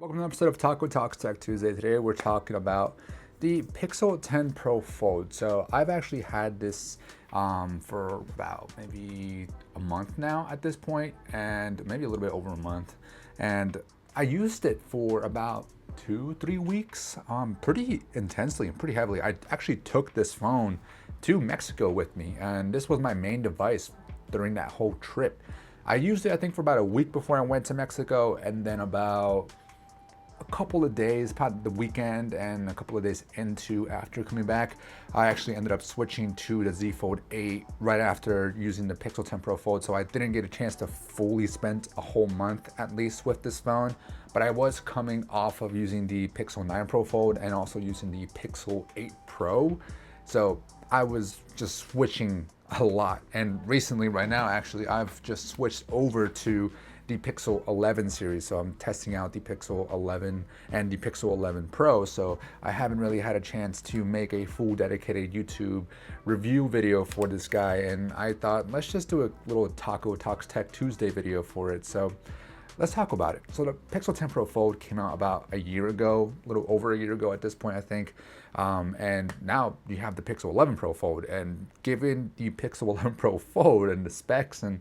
Welcome to an episode of Taco Talks Tech Tuesday. Today we're talking about the Pixel 10 Pro Fold. So I've actually had this for about maybe a month now at this point, and maybe a little bit over a month. And I used it for about 2-3 weeks pretty intensely and pretty heavily. I actually took this phone to Mexico with me, and this was my main device during that whole trip. I used it, I think, for about a week before I went to Mexico, and then about a couple of days, probably the weekend, and a couple of days after coming back, I actually ended up switching to the Z Fold 8 right after using the Pixel 10 Pro Fold. So I didn't get a chance to fully spend a whole month at least with this phone, but I was coming off of using the Pixel 9 Pro Fold and also using the Pixel 8 Pro. So I was just switching a lot. And recently, right now, actually, I've just switched over to the Pixel 11 series. So I'm testing out the Pixel 11 and the Pixel 11 Pro. So I haven't really had a chance to make a full dedicated YouTube review video for this guy. And I thought, let's just do a little Taco Talks Tech Tuesday video for it. So let's talk about it. So the Pixel 10 Pro Fold came out about a year ago, a little over a year ago at this point, I think. And now you have the Pixel 11 Pro Fold. And given the Pixel 11 Pro Fold and the specs and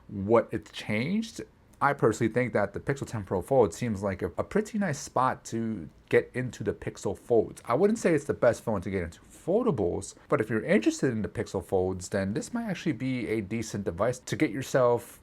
what it's changed, I personally think that the Pixel 10 Pro Fold seems like a pretty nice spot to get into the Pixel Folds. I wouldn't say it's the best phone to get into foldables, but if you're interested in the Pixel Folds, then this might actually be a decent device to get yourself,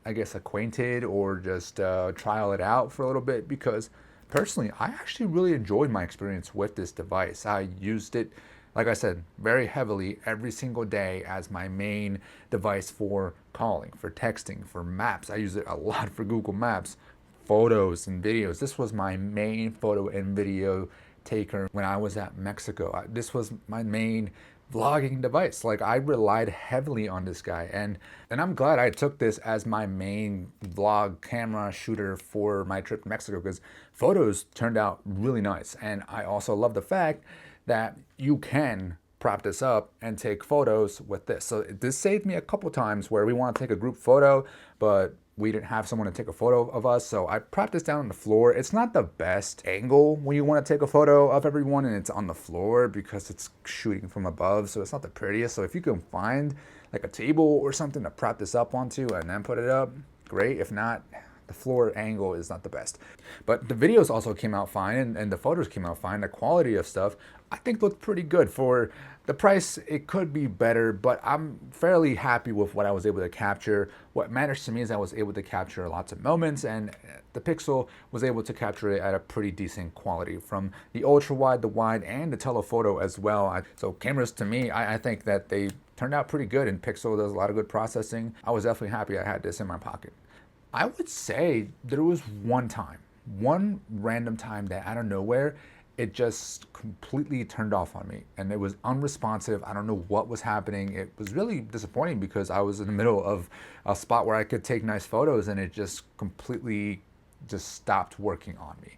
I guess, acquainted or just trial it out for a little bit, because personally, I actually really enjoyed my experience with this device. I used it, like I said, very heavily every single day as my main device for calling, for texting, for maps. I use it a lot for Google Maps, photos and videos. This was my main photo and video taker when I was at Mexico. This was my main vlogging device. Like, I relied heavily on this guy, and I'm glad I took this as my main vlog camera shooter for my trip to Mexico, because photos turned out really nice. And I also love the fact that you can prop this up and take photos with this. So this saved me a couple times where we want to take a group photo, but we didn't have someone to take a photo of us. So I propped this down on the floor. It's not the best angle when you want to take a photo of everyone and it's on the floor, because it's shooting from above. So it's not the prettiest. So if you can find like a table or something to prop this up onto and then put it up, great. If not, the floor angle is not the best. But the videos also came out fine, and the photos came out fine. The quality of stuff, I think, looked pretty good. For the price, it could be better, but I'm fairly happy with what I was able to capture. What matters to me is I was able to capture lots of moments, and the Pixel was able to capture it at a pretty decent quality from the ultra wide, the wide, and the telephoto as well. So cameras, to me, I think that they turned out pretty good, and Pixel does a lot of good processing. I was definitely happy I had this in my pocket. I would say there was one random time that out of nowhere, it just completely turned off on me, and it was unresponsive. I don't know what was happening. It was really disappointing because I was in the middle of a spot where I could take nice photos, and it just completely just stopped working on me,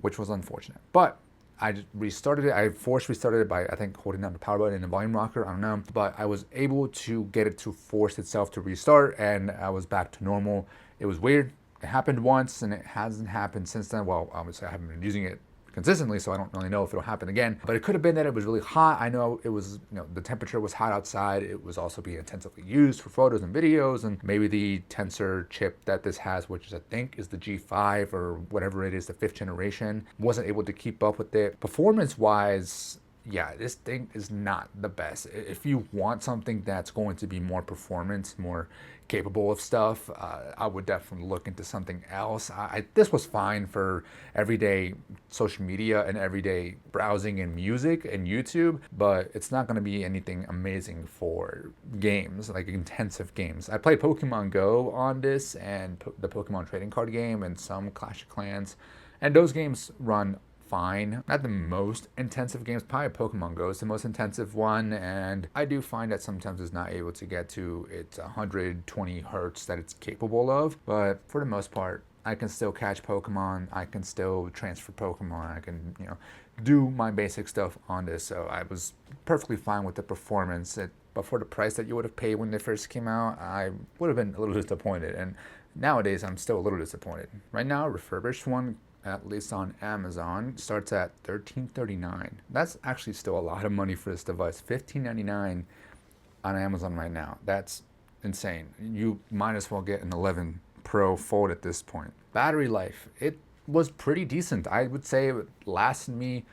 which was unfortunate. But I just restarted it. I force restarted it by, I think, holding down the power button and the volume rocker. I don't know. But I was able to get it to force itself to restart, and I was back to normal. It was weird. It happened once, and it hasn't happened since then. Well, obviously, I haven't been using it consistently, so I don't really know if it'll happen again. But it could have been that it was really hot. I know it was, the temperature was hot outside. It was also being intensively used for photos and videos, and maybe the tensor chip that this has, which is, I think, is the G5 or whatever it is, the 5th generation, wasn't able to keep up with it. Performance-wise, yeah, this thing is not the best. If you want something that's going to be more performance, more capable of stuff, I would definitely look into something else. This was fine for everyday social media and everyday browsing and music and YouTube, but it's not going to be anything amazing for games, like intensive games. I played Pokemon Go on this, and the Pokemon trading card game, and some Clash of Clans, and those games run fine. Not the most intensive games. Probably Pokemon Go is the most intensive one, and I do find that sometimes it's not able to get to its 120 hertz that it's capable of, but for the most part, I can still catch Pokemon, I can still transfer Pokemon, I can, do my basic stuff on this, so I was perfectly fine with the performance. But for the price that you would have paid when they first came out, I would have been a little disappointed, and nowadays I'm still a little disappointed. Right now, a refurbished one at least on Amazon, starts at $13.39. That's actually still a lot of money for this device. $15.99 on Amazon right now. That's insane. You might as well get an 11 Pro Fold at this point. Battery life, it was pretty decent. I would say it lasted me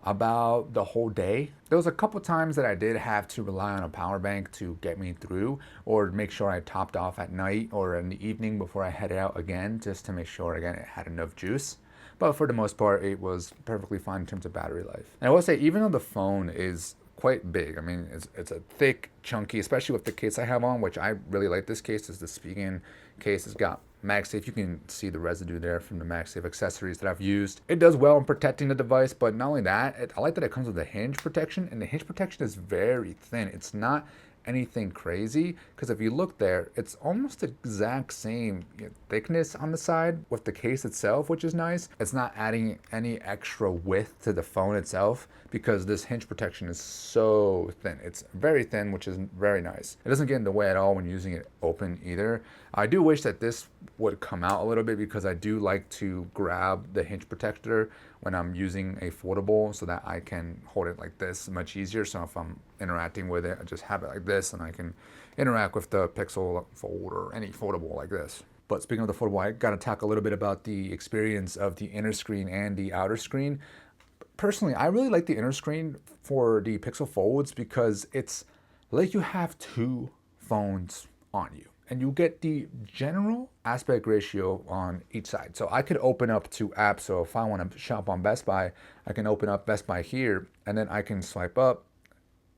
about the whole day. There was a couple times that I did have to rely on a power bank to get me through, or make sure I topped off at night or in the evening before I headed out again, just to make sure again it had enough juice. But for the most part, it was perfectly fine in terms of battery life. And I will say, even though the phone is quite big, I mean, it's a thick, chunky, especially with the case I have on, which I really like this case, is the Spigen case. It's got MagSafe. You can see the residue there from the MagSafe accessories that I've used. It does well in protecting the device, but not only that, I like that it comes with a hinge protection, and the hinge protection is very thin. It's not anything crazy, because if you look there, it's almost the exact same thickness on the side with the case itself, which is nice. It's not adding any extra width to the phone itself, because this hinge protection is so thin. It's very thin, which is very nice. It doesn't get in the way at all when using it open either. I do wish that this would come out a little bit, because I do like to grab the hinge protector when I'm using a foldable, so that I can hold it like this much easier. So if I'm interacting with it, I just have it like this, and I can interact with the Pixel Fold or any foldable like this. But speaking of the foldable, I gotta talk a little bit about the experience of the inner screen and the outer screen. Personally, I really like the inner screen for the Pixel Folds, because it's like you have two phones on you, and you get the general aspect ratio on each side. So I could open up two apps. So if I want to shop on Best Buy, I can open up Best Buy here, and then I can swipe up,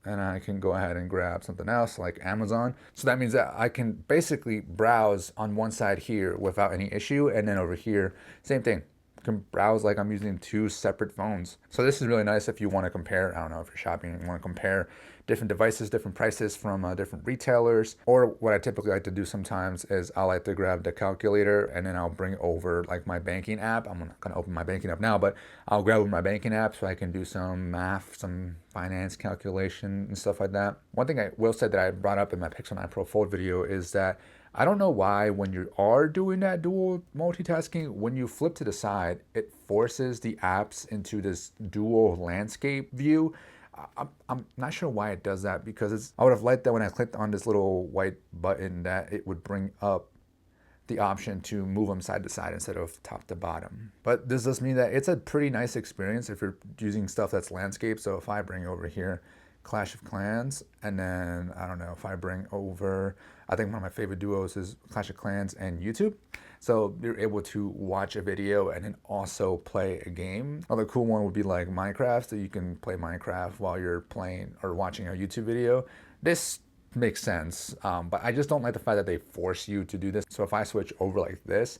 and I can go ahead and grab something else like Amazon. So that means that I can basically browse on one side here without any issue, and then over here, same thing. Can browse like I'm using two separate phones. So this is really nice if you want to compare, I don't know, if you're shopping and you want to compare different devices, different prices from different retailers. Or what I typically like to do sometimes is I like to grab the calculator, and then I'll bring over like my banking app. I'm not going to open my banking app now, but I'll grab my banking app so I can do some math, some finance calculation and stuff like that. One thing I will say that I brought up in my Pixel 9 Pro Fold video is that I don't know why when you are doing that dual multitasking, when you flip to the side, it forces the apps into this dual landscape view. I'm not sure why it does that, because I would have liked that when I clicked on this little white button that it would bring up the option to move them side to side instead of top to bottom. But this does mean that it's a pretty nice experience if you're using stuff that's landscape. So if I bring over here Clash of Clans, and then I don't know, if I bring over, I think one of my favorite duos is Clash of Clans and YouTube. So you're able to watch a video and then also play a game. Another cool one would be like Minecraft, so you can play Minecraft while you're playing or watching a YouTube video. This makes sense, but I just don't like the fact that they force you to do this. So if I switch over like this,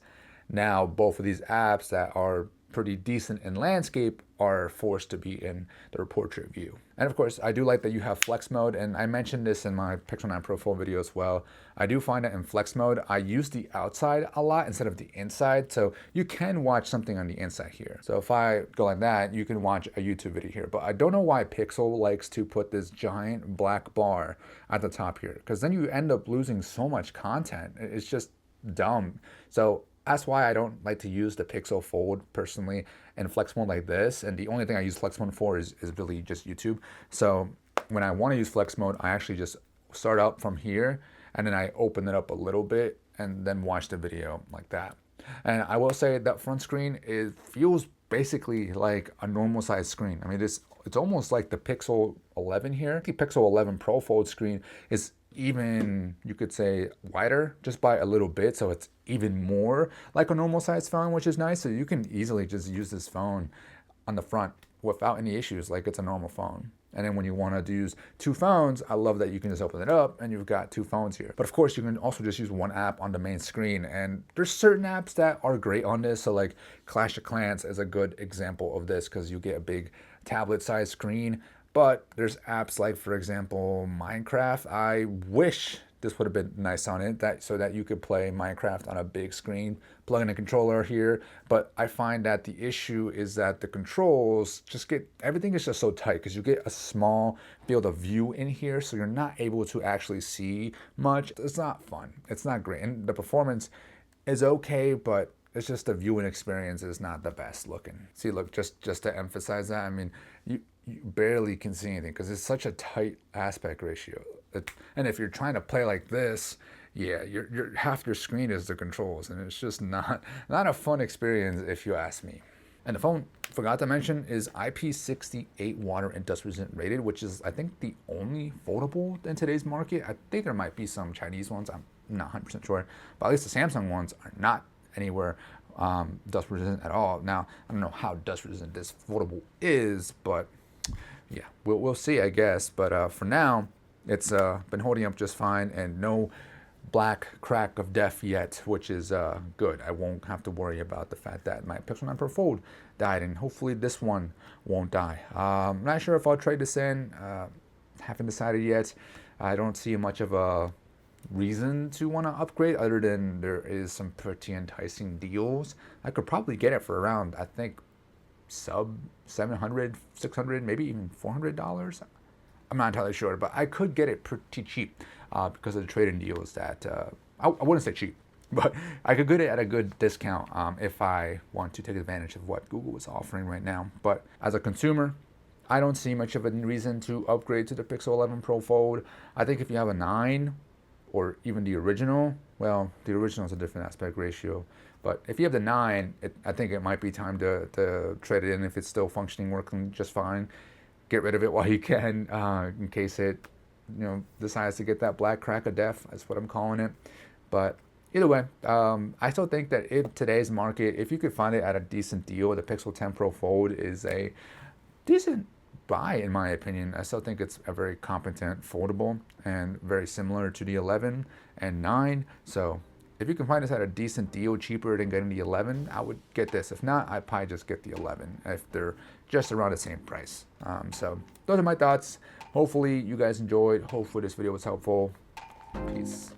now both of these apps that are pretty decent in landscape are forced to be in the portrait view. And of course, I do like that you have flex mode, and I mentioned this in my Pixel 9 Pro Fold video as well. I do find that in flex mode, I use the outside a lot instead of the inside, so you can watch something on the inside here. So if I go like that, you can watch a YouTube video here, but I don't know why Pixel likes to put this giant black bar at the top here, because then you end up losing so much content. It's just dumb. So that's why I don't like to use the Pixel Fold personally in flex mode like this. And the only thing I use flex mode for is really just YouTube. So when I want to use flex mode, I actually just start up from here, and then I open it up a little bit and then watch the video like that. And I will say that front screen, it feels basically like a normal size screen. I mean, it's almost like the Pixel 11 here. The Pixel 11 Pro Fold screen is even, you could say, wider just by a little bit, so it's even more like a normal size phone, which is nice. So you can easily just use this phone on the front without any issues, like it's a normal phone. And then when you want to use two phones, I love that you can just open it up and you've got two phones here. But of course, you can also just use one app on the main screen. And there's certain apps that are great on this. So like Clash of Clans is a good example of this, because you get a big tablet size screen. But there's apps like, for example, Minecraft. I wish this would have been nice on it, so that you could play Minecraft on a big screen, plug in a controller here. But I find that the issue is that the controls everything is just so tight, because you get a small field of view in here, so you're not able to actually see much. It's not fun. It's not great. And the performance is okay, but it's just the viewing experience is not the best looking. See, look, just to emphasize that, I mean, you barely can see anything because it's such a tight aspect ratio. And if you're trying to play like this, yeah, you're half your screen is the controls, and it's just not a fun experience if you ask me. And the phone, forgot to mention, is IP68 water and dust resistant rated, which is, I think, the only foldable in today's market. I think there might be some Chinese ones. I'm not 100% sure. But at least the Samsung ones are not anywhere dust resistant at all. Now, I don't know how dust resistant this foldable is, but yeah, we'll see, I guess. But for now, it's been holding up just fine, and no black crack of death yet, which is good. I won't have to worry about the fact that my Pixel 9 Pro Fold died, and hopefully this one won't die. I'm not sure if I'll trade this in. Haven't decided yet. I don't see much of a reason to want to upgrade other than there is some pretty enticing deals. I could probably get it for around, I think, sub $700, $600, maybe even $400. I'm not entirely sure, but I could get it pretty cheap because of the trade-in deals that, I wouldn't say cheap, but I could get it at a good discount if I want to take advantage of what Google is offering right now. But as a consumer, I don't see much of a reason to upgrade to the Pixel 11 Pro Fold. I think if you have a 9 or even the original, well, the original is a different aspect ratio, but if you have the 9, I think it might be time to trade it in if it's still functioning, working just fine. Get rid of it while you can, in case it, decides to get that black crack of death. That's what I'm calling it. But either way, I still think that in today's market, if you could find it at a decent deal, the Pixel 10 Pro Fold is a decent buy, in my opinion. I still think it's a very competent foldable and very similar to the 11 and 9. So if you can find this at a decent deal, cheaper than getting the 11, I would get this. If not, I'd probably just get the 11 if they're just around the same price. So those are my thoughts. Hopefully you guys enjoyed. Hopefully this video was helpful. Peace.